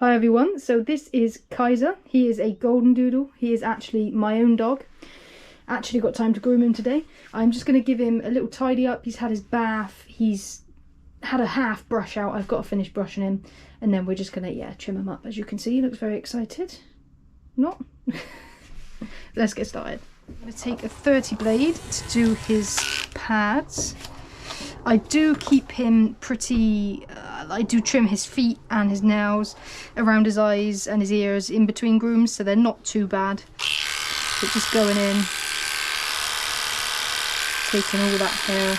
Hi everyone, so this is Kaiser. He is a Goldendoodle. He is actually my own dog. Actually got time to groom him today. I'm just going to give him a little tidy up. He's had his bath, he's had a half brush out. I've got to finish brushing him, and then we're just going to, trim him up. As you can see, he looks very excited. Not? Let's get started. I'm going to take a 30 blade to do his pads. I do keep him pretty, I do trim his feet and his nails, around his eyes and his ears in between grooms, so they're not too bad. But just going in, taking all that hair.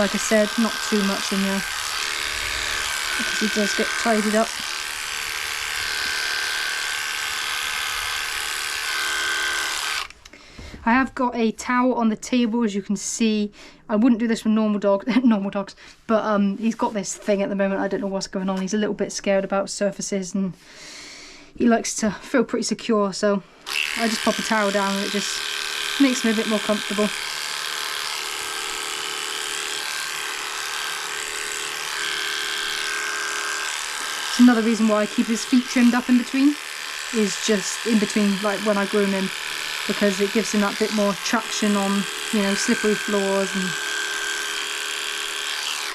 Like I said, not too much in there, because he does get tidied up. I have got a towel on the table, as you can see. I wouldn't do this with normal dogs, but he's got this thing at the moment. I don't know what's going on. He's a little bit scared about surfaces and he likes to feel pretty secure, so I just pop a towel down and it just makes me a bit more comfortable. It's another reason why I keep his feet trimmed up in between, is just in between, like when I groom him, because it gives him that bit more traction on, you know, slippery floors. And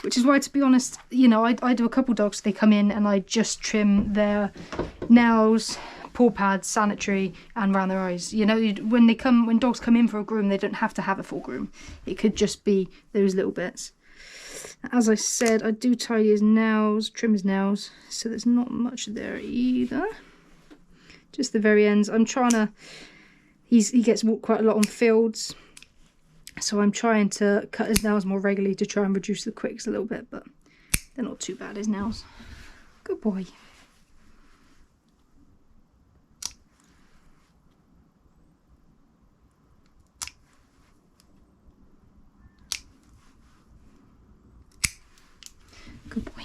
which is why, to be honest, you know, I do a couple dogs, they come in and I just trim their nails, paw pads, sanitary, and around their eyes. You know, when dogs come in for a groom, they don't have to have a full groom. It could just be those little bits. As I said, I do tidy his nails, trim his nails, so there's not much there either. Just the very ends. I'm trying to... He gets walked quite a lot on fields, so I'm trying to cut his nails more regularly to try and reduce the quicks a little bit, but they're not too bad, his nails. Good boy. Good boy.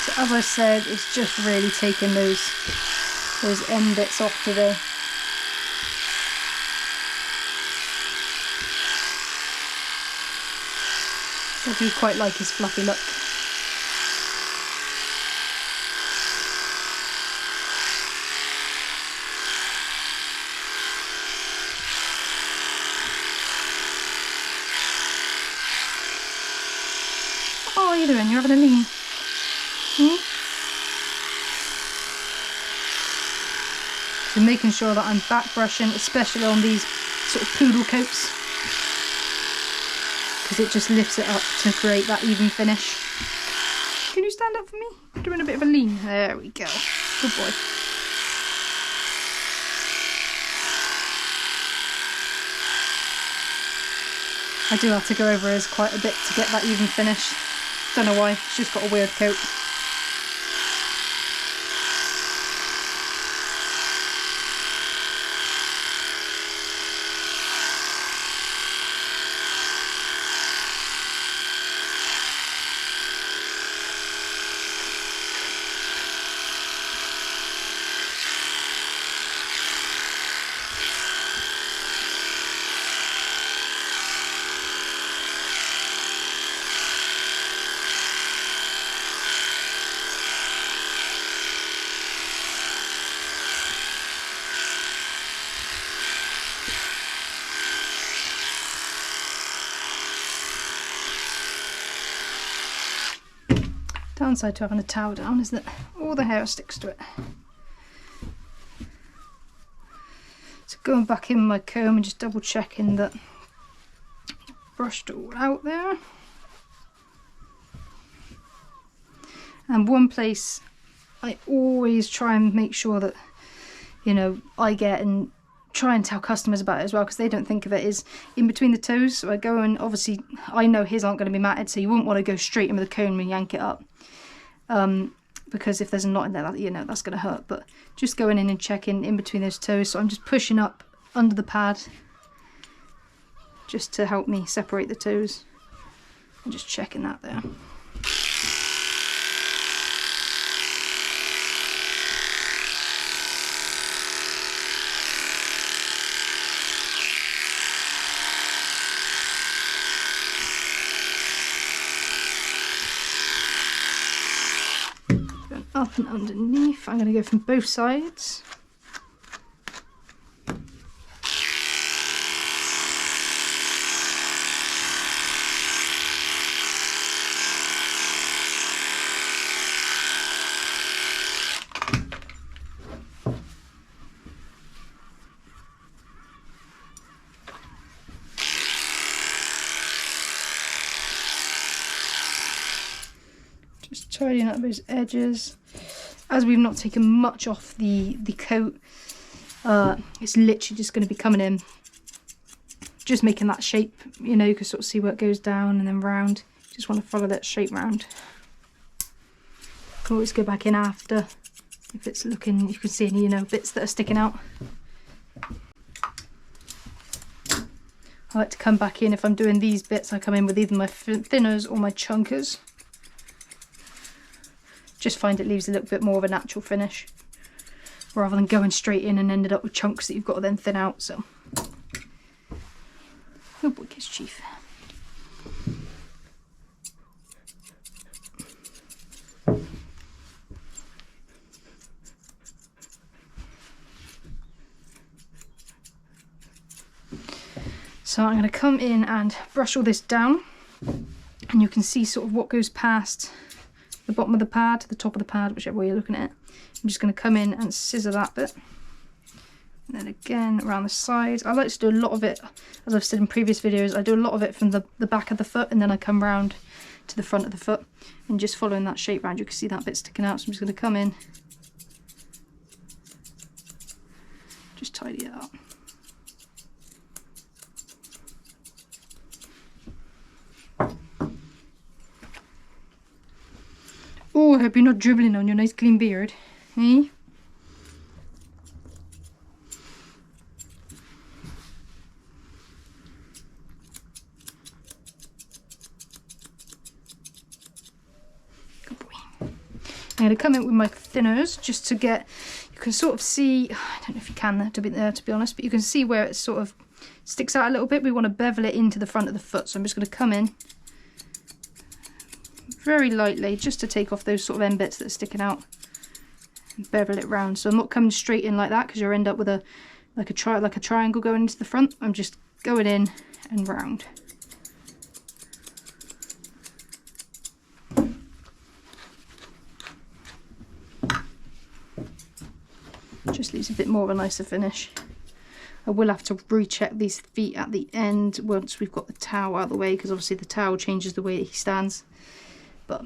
So as I said, it's just really taking those end bits off today. I do quite like his fluffy look. Oh, what are you doing? You're having a lean. So making sure that I'm back brushing, especially on these sort of poodle coats, because it just lifts it up to create that even finish. Can you stand up for me? I'm doing a bit of a lean. There we go. Good boy. I do have to go over his quite a bit to get that even finish. Don't know why, it's just got a weird coat. Downside to having a towel down is that all the hair sticks to it. So going back in my comb and just double checking that I've brushed it all out there. And one place I always try and make sure that, you know, I get and try and tell customers about it as well, because they don't think of it, is in between the toes. So I go and, obviously I know his aren't going to be matted, so you wouldn't want to go straight in with a comb and yank it up, because if there's a knot in there, you know, that's going to hurt. But just going in and checking in between those toes. So I'm just pushing up under the pad just to help me separate the toes. I'm just checking that there. Going up and underneath. I'm going to go from both sides. Just tidying up those edges. As we've not taken much off the coat, it's literally just going to be coming in, just making that shape. You know, you can sort of see where it goes down and then round. Just want to follow that shape round. Can always go back in after if it's looking, you can see any, you know, bits that are sticking out. I like to come back in if I'm doing these bits. I come in with either my thinners or my chunkers. Just find it leaves a little bit more of a natural finish rather than going straight in and ended up with chunks that you've got to then thin out. So, good boy, Kiss Chief. So I'm going to come in and brush all this down, and you can see sort of what goes past the bottom of the pad to the top of the pad, whichever way you're looking at it. I'm just going to come in and scissor that bit, and then again around the sides. I like to do a lot of it, as I've said in previous videos, I do a lot of it from the back of the foot, and then I come round to the front of the foot, and just following that shape round. You can see that bit sticking out, so I'm just going to come in, just tidy it up. Oh, I hope you're not dribbling on your nice clean beard, eh? Good boy. I'm going to come in with my thinners just to get, you can sort of see, I don't know if you can to be honest, but you can see where it sort of sticks out a little bit. We want to bevel it into the front of the foot, so I'm just going to come in very lightly just to take off those sort of end bits that are sticking out and bevel it round. So I'm not coming straight in like that because you'll end up with a like a triangle going into the front. I'm just going in and round. Just leaves a bit more of a nicer finish. I will have to recheck these feet at the end once we've got the towel out of the way, because obviously the towel changes the way that he stands. But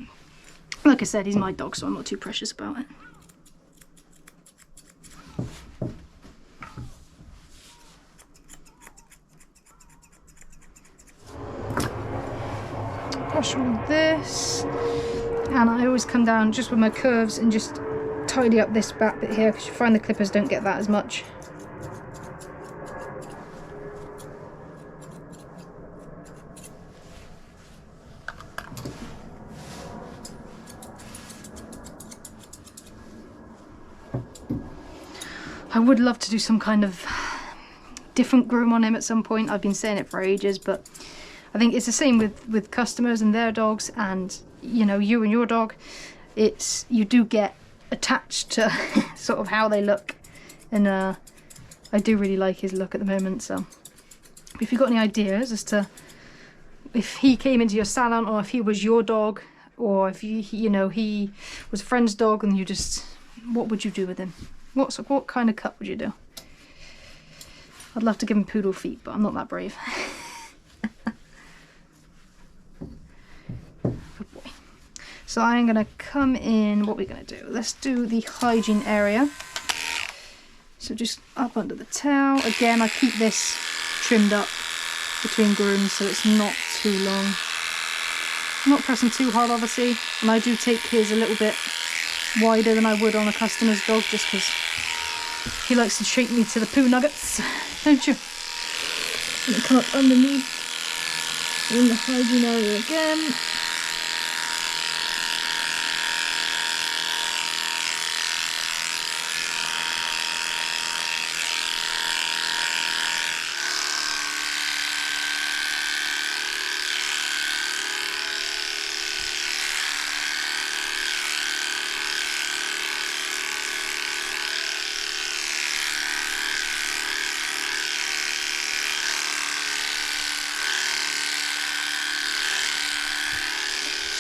like I said, he's my dog, so I'm not too precious about it. Brush all this, and I always come down just with my curves and just tidy up this back bit here, because you find the clippers don't get that as much. I would love to do some kind of different groom on him at some point. I've been saying it for ages, but I think it's the same with customers and their dogs, and you know, you and your dog, you do get attached to sort of how they look, and I do really like his look at the moment. So if you've got any ideas as to if he came into your salon, or if he was your dog, or if you know, he was a friend's dog and you just, what would you do with him? What kind of cut would you do? I'd love to give him poodle feet, but I'm not that brave. Good boy. So I'm going to come in, what we're going to do, let's do the hygiene area. So just up under the towel. Again, I keep this trimmed up between grooms so it's not too long. I'm not pressing too hard, obviously, and I do take his a little bit wider than I would on a customer's dog, just because he likes to treat me to the poo nuggets, don't you? Let me come up underneath. in the hygiene area again.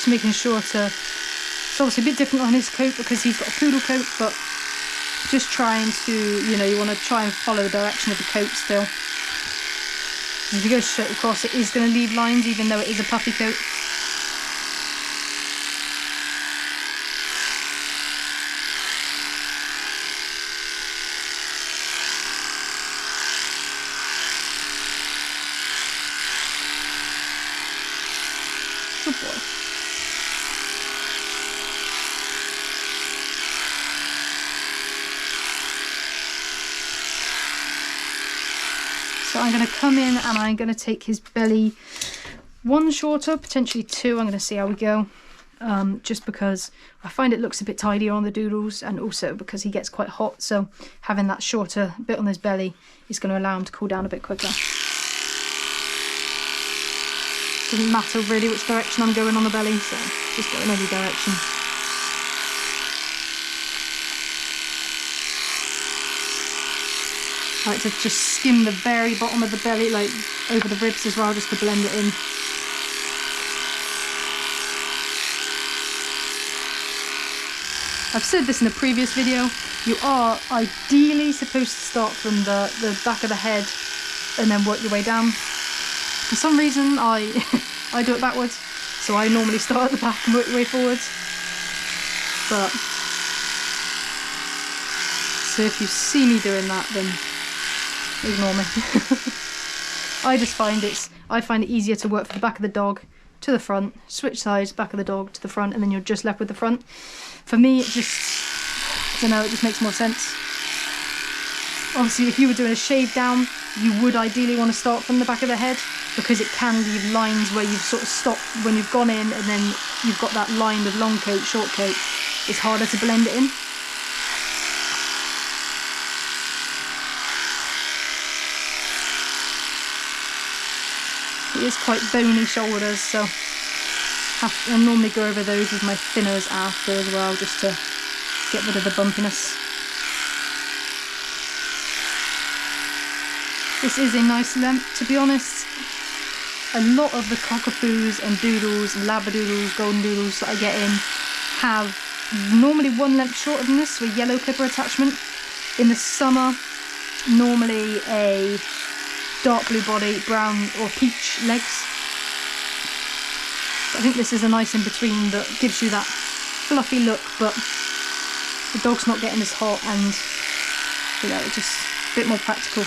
Making sure to, it's obviously a bit different on his coat because he's got a poodle coat, but just trying to, you know, you want to try and follow the direction of the coat still. If you go straight across, it is going to leave lines even though it is a puffy coat. Good boy. So I'm going to come in and I'm going to take his belly one shorter, potentially two. I'm going to see how we go. Just because I find it looks a bit tidier on the doodles, and also because he gets quite hot, so having that shorter bit on his belly is going to allow him to cool down a bit quicker. Doesn't matter really which direction I'm going on the belly, so just go in any direction. I like to just skim the very bottom of the belly, like over the ribs as well, just to blend it in. I've said this in a previous video, you are ideally supposed to start from the back of the head and then work your way down. For some reason I do it backwards, so I normally start at the back and work your way forwards. But, so if you see me doing that, then ignore me. I find it easier to work from the back of the dog to the front, switch sides, back of the dog to the front, and then you're just left with the front. For me, it just, I don't know, it just makes more sense. Obviously, if you were doing a shave down, you would ideally want to start from the back of the head, because it can leave lines where you've sort of stopped when you've gone in, and then you've got that line with long coat, short coat. It's harder to blend it in. It is quite bony shoulders, so I normally go over those with my thinners after as well, just to get rid of the bumpiness. This is a nice length, to be honest. A lot of the cockapoos and doodles, labradoodles, goldendoodles that I get in have normally one length shorter than this with yellow clipper attachment. In the summer, normally a dark blue body, brown or peach legs. But I think this is a nice in between that gives you that fluffy look, but the dog's not getting as hot, and you know, it's just a bit more practical.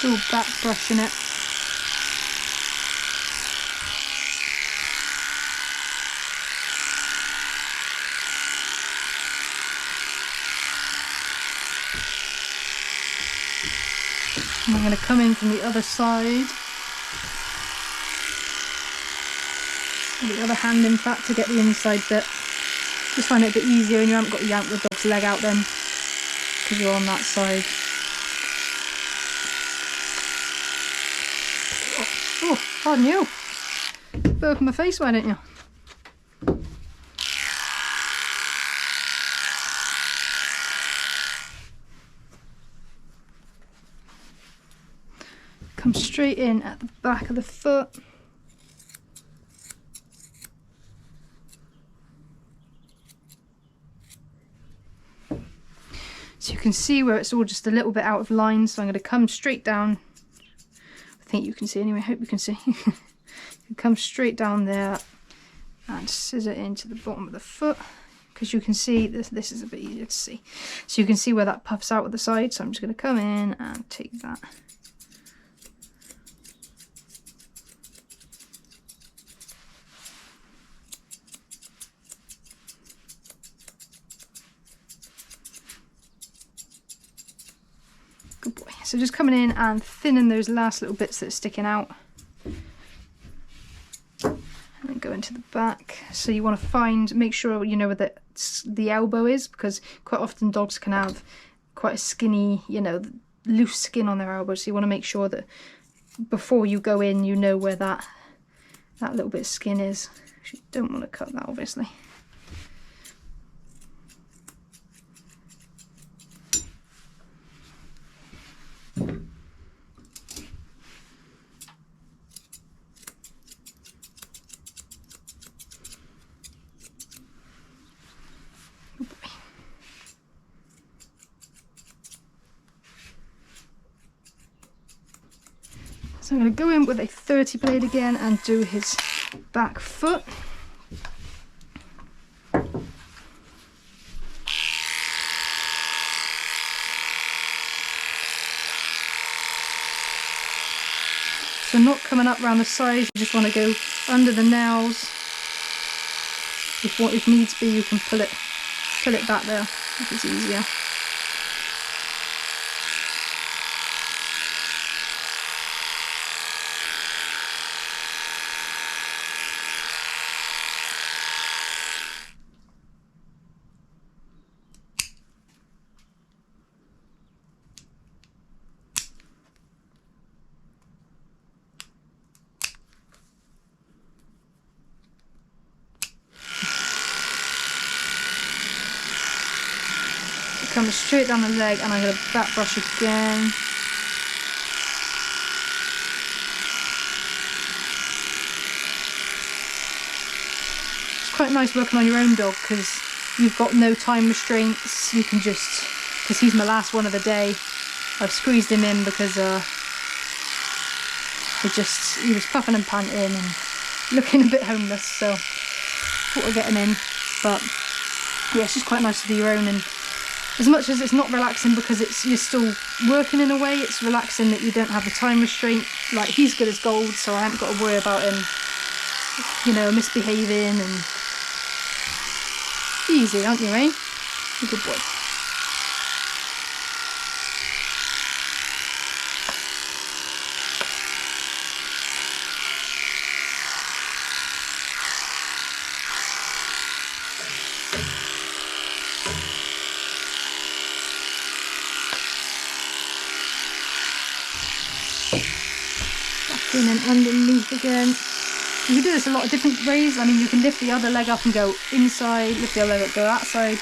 Still back brushing it. And I'm going to come in from the other side. The other hand, in fact, to get the inside bit. Just find it a bit easier when you haven't got to yank the dog's leg out then, because you're on that side. Oh, pardon you. Burp in my face, why didn't you? Come straight in at the back of the foot. So you can see where it's all just a little bit out of line, so I'm going to come straight down with think you can see anyway, I hope you can see. You come straight down there and scissor into the bottom of the foot, because you can see this is a bit easier to see. So you can see where that puffs out at the side, so I'm just going to come in and take that. Good boy. So just coming in and thinning those last little bits that are sticking out. And then go into the back. So you want to make sure you know where the elbow is, because quite often dogs can have quite a skinny, loose skin on their elbow. So you want to make sure that before you go in, you know where that little bit of skin is. You don't want to cut that, obviously. So I'm going to go in with a 30 blade again and do his back foot. So not coming up around the sides, you just want to go under the nails. If needs be, you can pull it back there if it's easier. Come straight down the leg, and I'm going to back brush again. It's quite nice working on your own dog because you've got no time restraints. You can just, because he's my last one of the day, I've squeezed him in because he was puffing and panting and looking a bit homeless, so thought I'd get him in. But yeah, it's just quite nice to do your own, and as much as it's not relaxing because you're still working in a way, it's relaxing that you don't have the time restraint. Like, he's good as gold, so I haven't got to worry about him, misbehaving, and easy, aren't you, eh? You're a good boy. In and underneath again. You can do this a lot of different ways. I mean, you can lift the other leg up and go inside, lift the other leg up, go that side.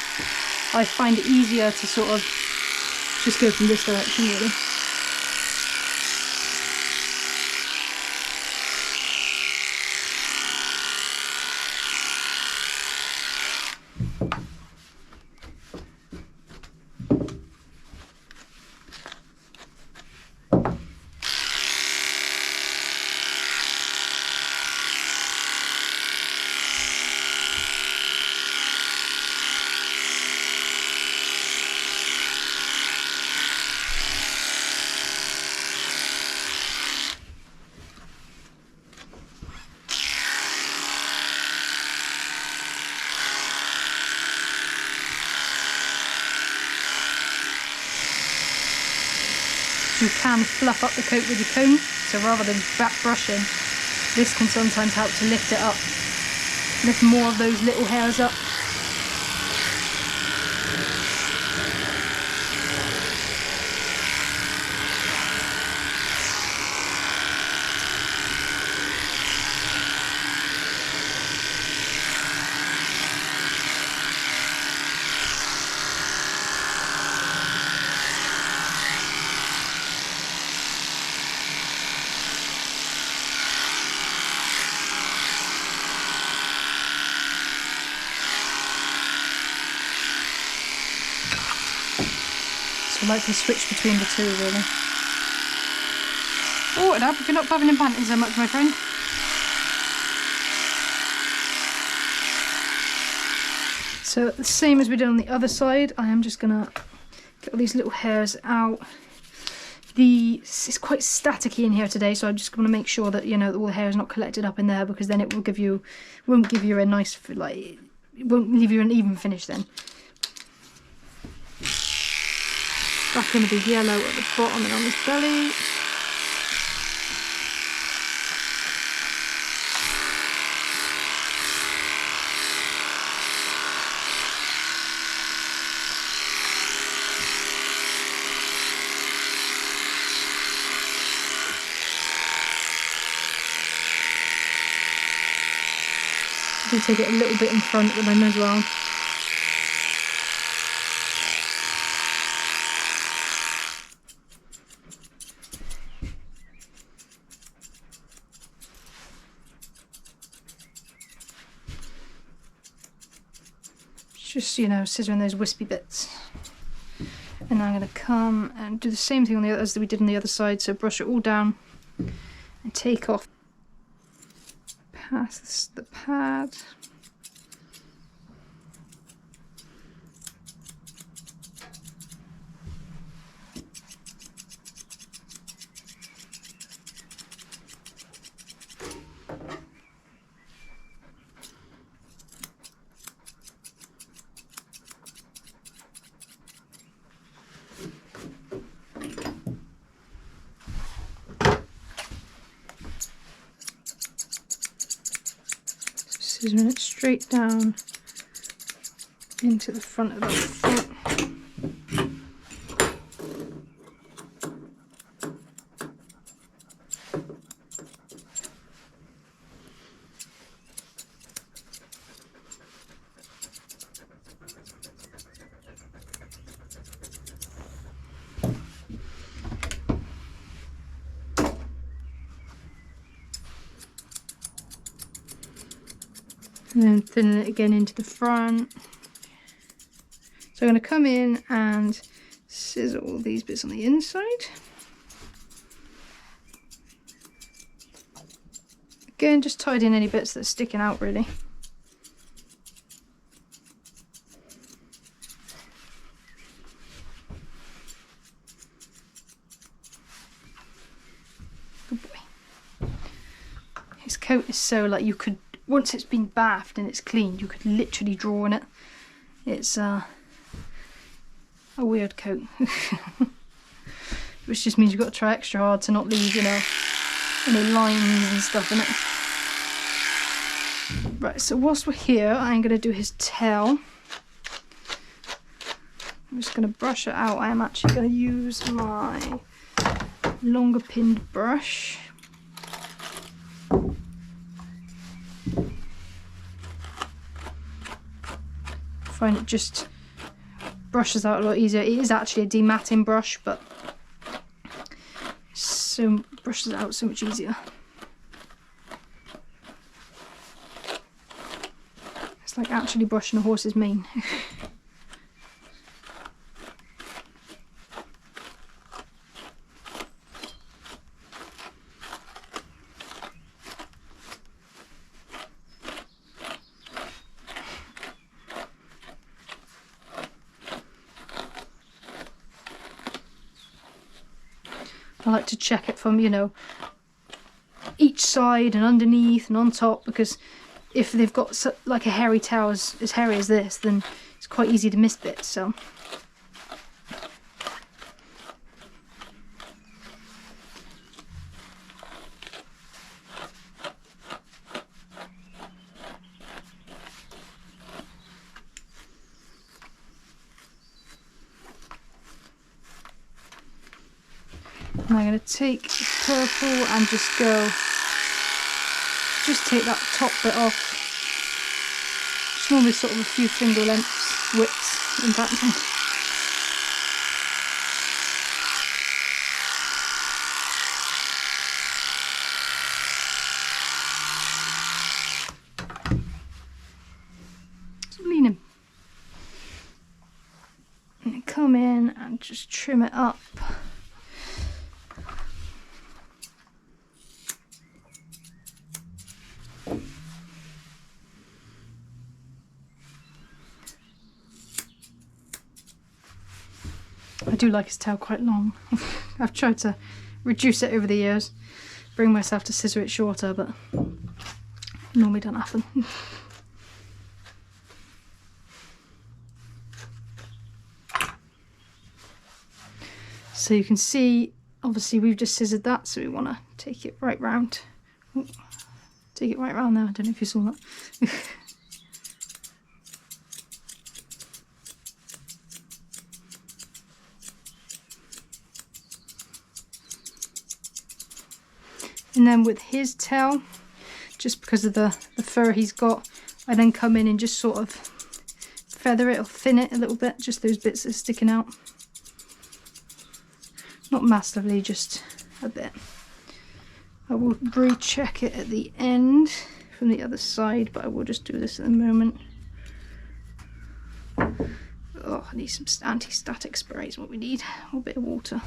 I find it easier to sort of just go from this direction, really. You can fluff up the coat with your comb, so rather than back brushing, this can sometimes help to lift it up, lift more of those little hairs up. I like to switch between the two, really. sorted up if you're not puffing and panting so much, my friend. So the same as we did on the other side, I am just gonna get all these little hairs out. It's quite staticky in here today, so I just want to make sure that, you know, all the hair is not collected up in there, because then it will won't give you a nice, like, it won't leave you an even finish then. Back in a big yellow at the bottom and on his belly. I'm going to take it a little bit in front with them as well. Just, you know, scissoring those wispy bits. And now I'm going to come and do the same thing on the other as we did on the other side, so brush it all down and take off past the pad. Scissoring it straight down into the front of the foot. And then thinning it again into the front. So I'm going to come in and scissor all these bits on the inside. Again, just tidying any bits that are sticking out really. Good boy. His coat is so, like, you could, once it's been bathed and it's cleaned, you could literally draw on it. It's a weird coat. Which just means you've got to try extra hard to not leave, you know, any lines and stuff in it. Right, so whilst we're here, I'm going to do his tail. I'm just going to brush it out. I am actually going to use my longer pinned brush. I find it just brushes out a lot easier. It is actually a dematting brush, but so brushes it out so much easier. It's like actually brushing a horse's mane. I like to check it from, you know, each side and underneath and on top, because if they've got like a hairy tail as hairy as this, then it's quite easy to miss bits, so. And I'm going to take the purple and just take that top bit off. Just normally sort of a few finger lengths, widths, in fact. Just lean him. And come in and just trim it up. I do like his tail quite long. I've tried to reduce it over the years, bring myself to scissor it shorter, but normally don't happen. So you can see, obviously we've just scissored that, so we want to take it right round. Ooh, take it right round there, I don't know if you saw that. And then with his tail, just because of the fur he's got, I then come in and just sort of feather it or thin it a little bit, just those bits that are sticking out. Not massively, just a bit. I will recheck it at the end from the other side, but I will just do this at the moment. Oh, I need some anti-static spray is what we need, or a bit of water.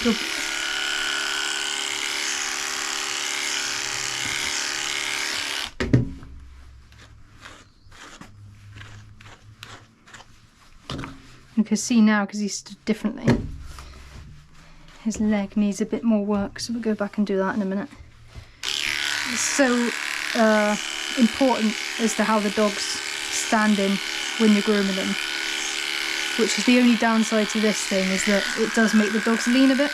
Good. You can see now, because he's stood differently, his leg needs a bit more work, so we'll go back and do that in a minute. It's so important as to how the dog's standing when you're grooming them, which is the only downside to this thing, is that it does make the dogs lean a bit.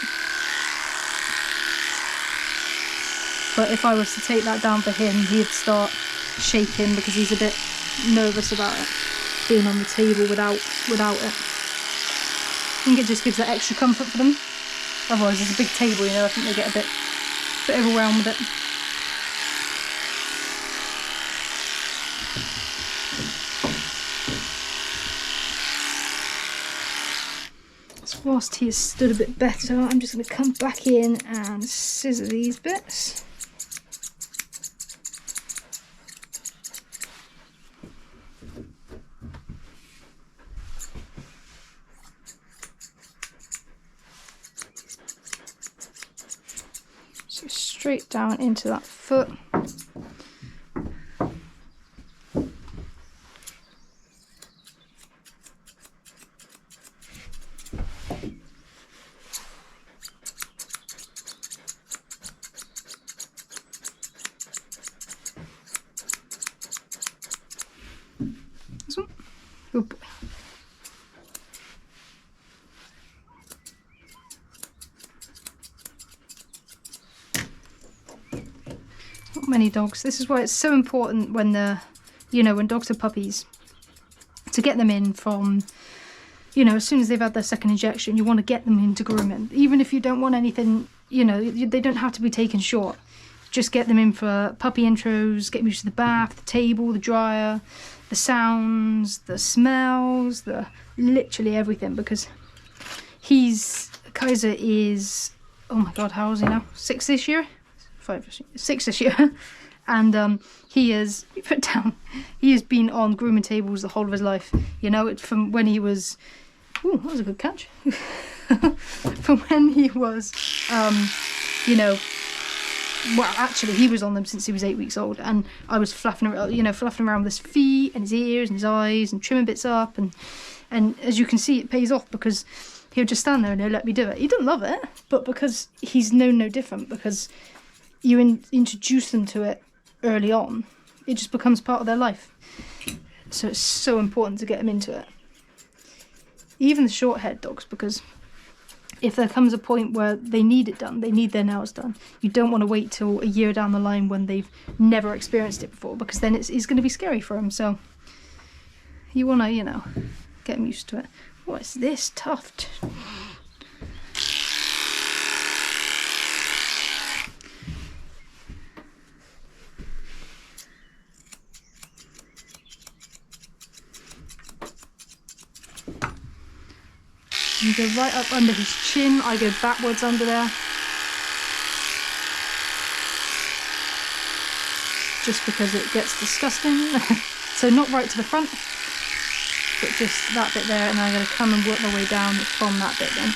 But if I was to take that down for him, he'd start shaking because he's a bit nervous about it being on the table without it. I think it just gives that extra comfort for them. Otherwise, it's a big table, you know, I think they get a bit overwhelmed with it. So whilst he has stood a bit better, I'm just going to come back in and scissor these bits. So straight down into that foot. This one. Good boy. Not many dogs. This is why it's so important when when dogs are puppies, to get them in from, as soon as they've had their second injection, you want to get them into grooming. Even if you don't want anything, they don't have to be taken short. Just get them in for puppy intros, get them used to the bath, the table, the dryer, the sounds, the smells, literally everything, because Kaiser is, oh my god, how old is he now? 6 this year? 6 this year. And he has been on grooming tables the whole of his life. From when he was, ooh, that was a good catch. From when he was, well, actually, he was on them since he was 8 weeks old, and I was fluffing around with his feet and his ears and his eyes and trimming bits up, and as you can see, it pays off, because he'll just stand there and he'll let me do it. He doesn't love it, but because he's known no different, because you introduce them to it early on, it just becomes part of their life. So it's so important to get them into it. Even the short-haired dogs, because if there comes a point where they need it done, they need their nails done, you don't want to wait till a year down the line when they've never experienced it before, because then it's going to be scary for them. So you want to, get them used to it. What is this tuft? and go right up under his chin. I go backwards under there. Just because it gets disgusting. So not right to the front, but just that bit there, and I'm going to come and work my way down from that bit then.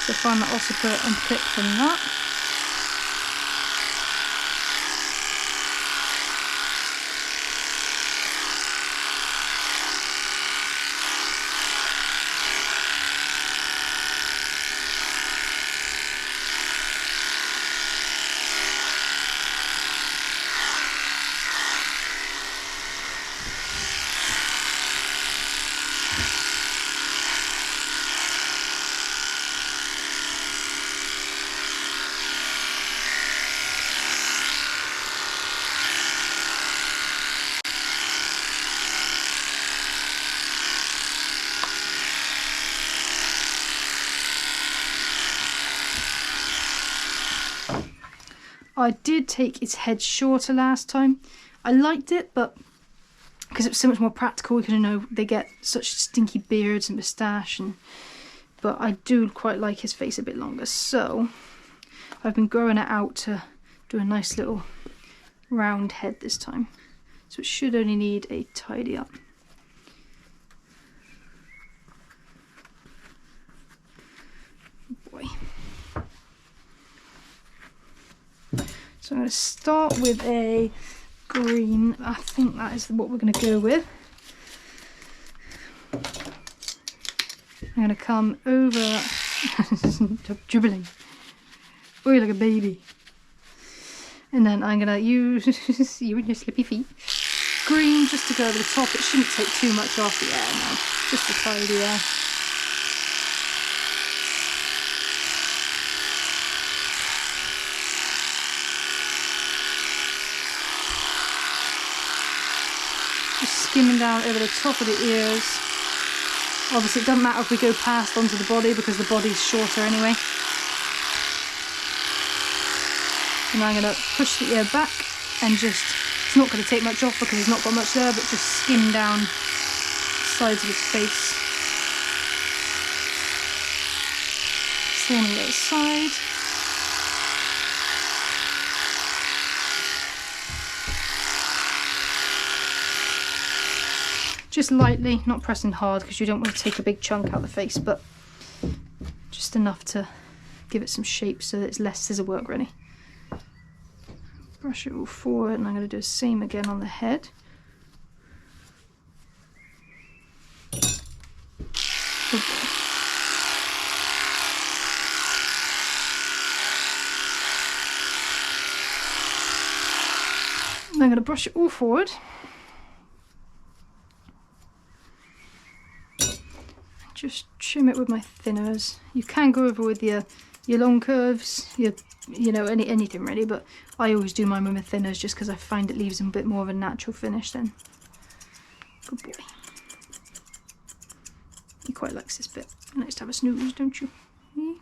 So find that occiput and pick from that. I did take its head shorter last time. I liked it, but because it was so much more practical, because you know they get such stinky beards and moustache, but I do quite like his face a bit longer. So I've been growing it out to do a nice little round head this time. So it should only need a tidy up. Boy. So I'm going to start with a green. I think that is what we're going to go with. I'm going to come over. Stop dribbling. Oh, you're like a baby. And then I'm going to use you and your slippy feet. Green just to go over the top. It shouldn't take too much off the air now. Just to tidy air. Skimming down over the top of the ears. Obviously it doesn't matter if we go past onto the body because the body's shorter anyway. And I'm going to push the ear back and just, it's not going to take much off because it's not got much there, but just skim down sides of its face. Same on the other side. Just lightly, not pressing hard because you don't want to take a big chunk out of the face, but just enough to give it some shape so that it's less scissor work really. Brush it all forward, and I'm going to do the same again on the head. Good boy. And I'm going to brush it all forward. Just trim it with my thinners. You can go over with your long curves, you know, anything really, but I always do mine with my thinners just because I find it leaves them a bit more of a natural finish then. Good boy. He quite likes this bit. He likes to have a snooze, don't you? Yeah.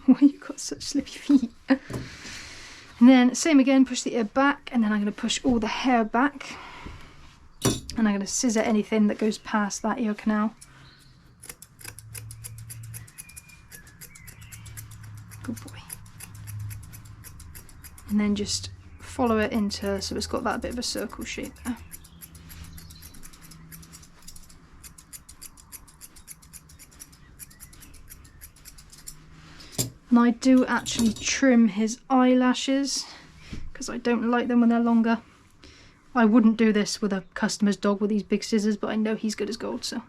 Why you got such slippy feet? And then same again, push the ear back, and then I'm going to push all the hair back, and I'm going to scissor anything that goes past that ear canal. Good boy. And then just follow it into, so it's got that bit of a circle shape there. And I do actually trim his eyelashes because I don't like them when they're longer. I wouldn't do this with a customer's dog with these big scissors, but I know he's good as gold, so I'm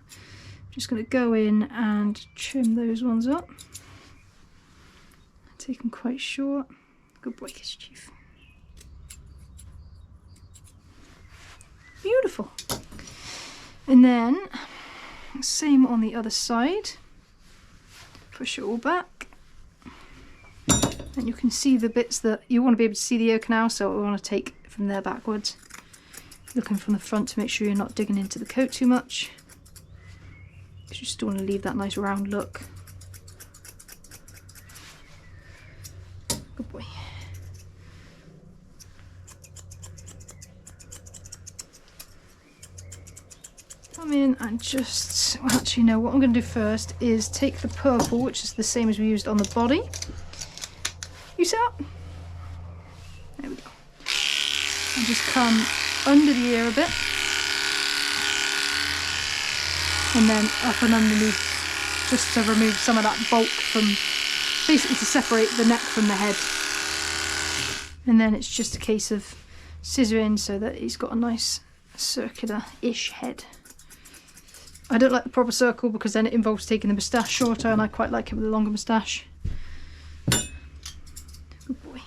just going to go in and trim those ones up. Take them quite short. Good boy, Kiss Chief. Beautiful. And then same on the other side. Push it all back. And you can see the bits that you want to be able to see the ear canal, so we want to take from there backwards. looking from the front to make sure you're not digging into the coat too much, because you still want to leave that nice round look. Good boy. Come in and just, well, actually no, what I'm going to do first is take the purple, which is the same as we used on the body. You sit up. There we go. And just come under the ear a bit. And then up and underneath, just to remove some of that bulk from, basically to separate the neck from the head. And then it's just a case of scissoring so that he's got a nice circular-ish head. I don't like the proper circle because then it involves taking the moustache shorter, and I quite like it with a longer moustache. Good boy.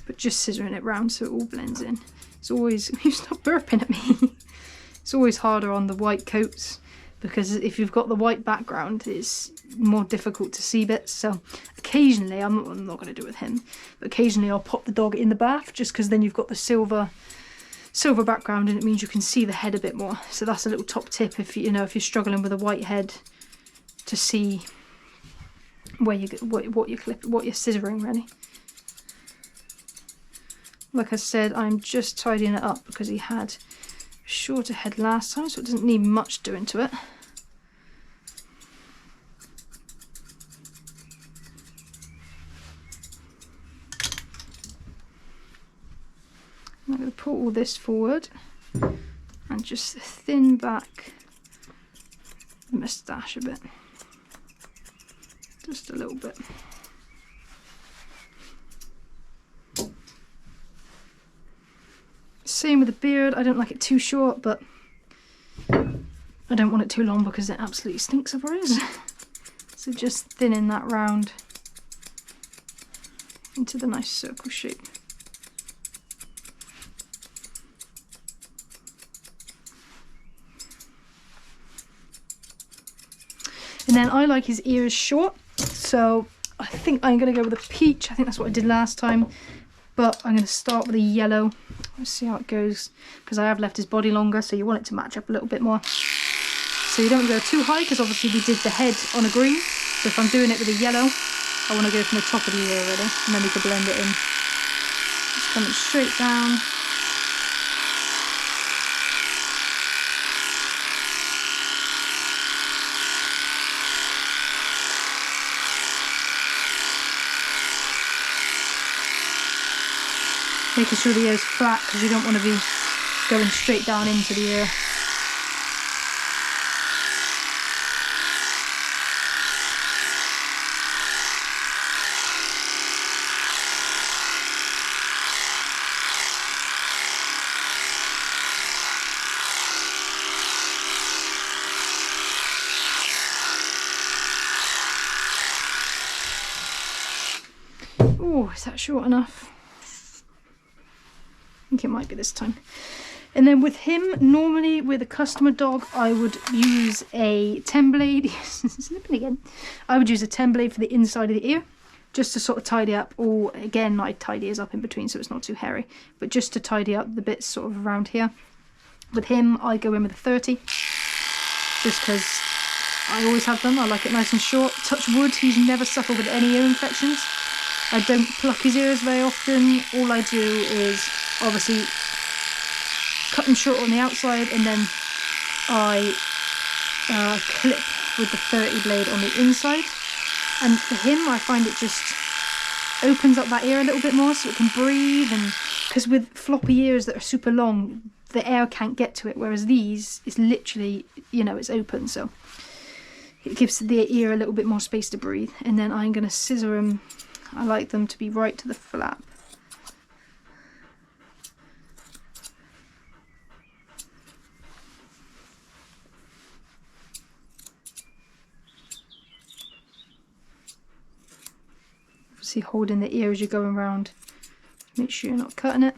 But just scissoring it round so it all blends in. It's always, you stop burping at me. It's always harder on the white coats because if you've got the white background, it's more difficult to see bits. So occasionally, I'm not going to do it with him, but occasionally I'll pop the dog in the bath just because then you've got the silver background and it means you can see the head a bit more. So that's a little top tip if you know if you're struggling with a white head to see where you what you're scissoring really. Like I said, I'm just tidying it up because he had a shorter head last time, so it doesn't need much doing to it. I'm going to pull all this forward and just thin back the moustache a bit. Just a little bit. Same with the beard. I don't like it too short, but I don't want it too long because it absolutely stinks otherwise. So just thinning that round into the nice circle shape. And then I like his ears short, so I think I'm going to go with a peach. I think that's what I did last time, but I'm going to start with a yellow. Let's see how it goes, because I have left his body longer, so you want it to match up a little bit more. So you don't go too high, because obviously we did the head on a green, so if I'm doing it with a yellow, I want to go from the top of the ear really, and then we can blend it in. Just coming straight down. Making sure the ear is flat because you don't want to be going straight down into the ear. Oh, is that short enough? I think it might be this time. And then with him, normally with a customer dog, I would use a 10 blade. Slipping again. I would use a 10 blade for the inside of the ear, just to sort of tidy up, or again, I tidy ears up in between so it's not too hairy, but just to tidy up the bits sort of around here. With him, I go in with a 30, just because I always have them. I like it nice and short. Touch wood, he's never suffered with any ear infections. I don't pluck his ears very often. All I do is obviously cut them short on the outside, and then I clip with the 30 blade on the inside. And for him, I find it just opens up that ear a little bit more so it can breathe, and because with floppy ears that are super long, the air can't get to it, whereas these is literally, you know, it's open, so it gives the ear a little bit more space to breathe. And then I'm going to scissor them. I like them to be right to the flap. Obviously holding the ear as you're going around. Make sure you're not cutting it.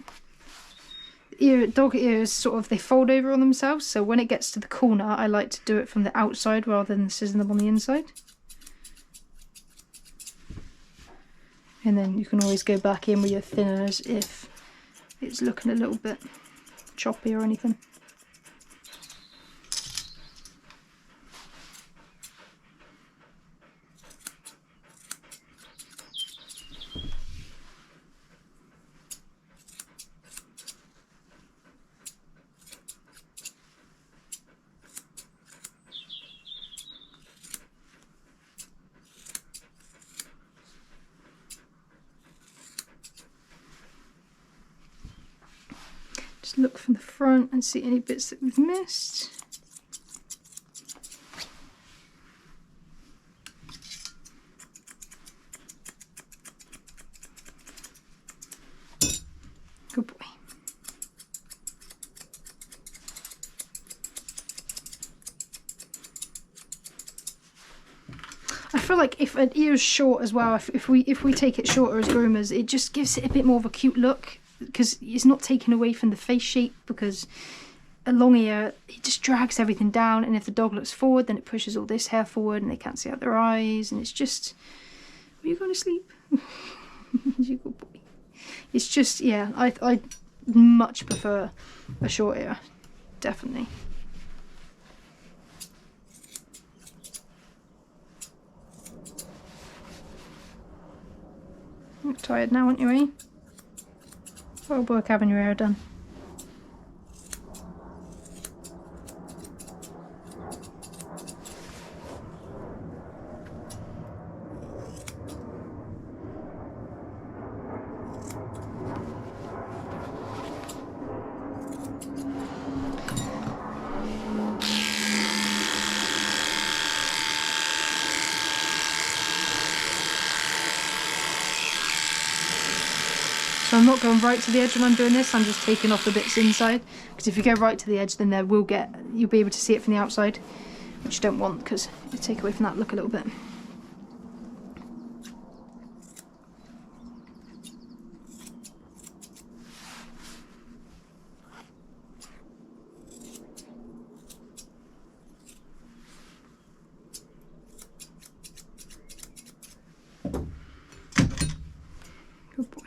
Dog ears sort of, they fold over on themselves, so when it gets to the corner I like to do it from the outside rather than scissoring them on the inside. And then you can always go back in with your thinners if it's looking a little bit choppy or anything. Just look from the front and see any bits that we've missed. Good boy. I feel like if an ear's short as well, if we take it shorter as groomers, it just gives it a bit more of a cute look, because it's not taken away from the face shape, because a long ear, it just drags everything down, and if the dog looks forward, then it pushes all this hair forward and they can't see out their eyes, and it's just, are you going to sleep? You good boy. It's just, yeah, I much prefer a short ear, definitely. You're tired now, aren't you, eh? Well, work having your hair done. So I'm not going right to the edge when I'm doing this, I'm just taking off the bits inside, because if you go right to the edge, then you'll be able to see it from the outside, which you don't want, because it'll take away from that look a little bit. Good boy.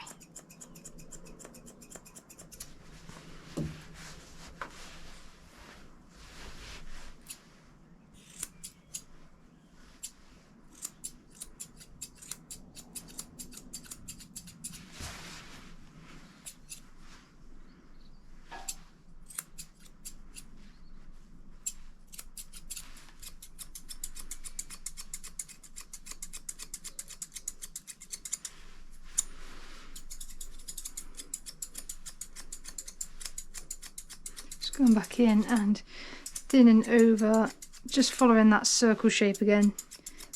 Going back in and thinning over, just following that circle shape again,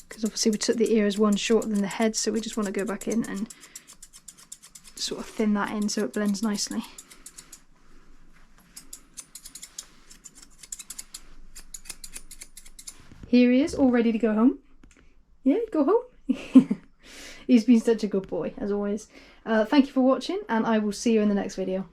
because obviously we took the ears one shorter than the head, so we just want to go back in and sort of thin that in so it blends nicely. Here he is, all ready to go home. Yeah, go home. He's been such a good boy, as always. Thank you for watching, and I will see you in the next video.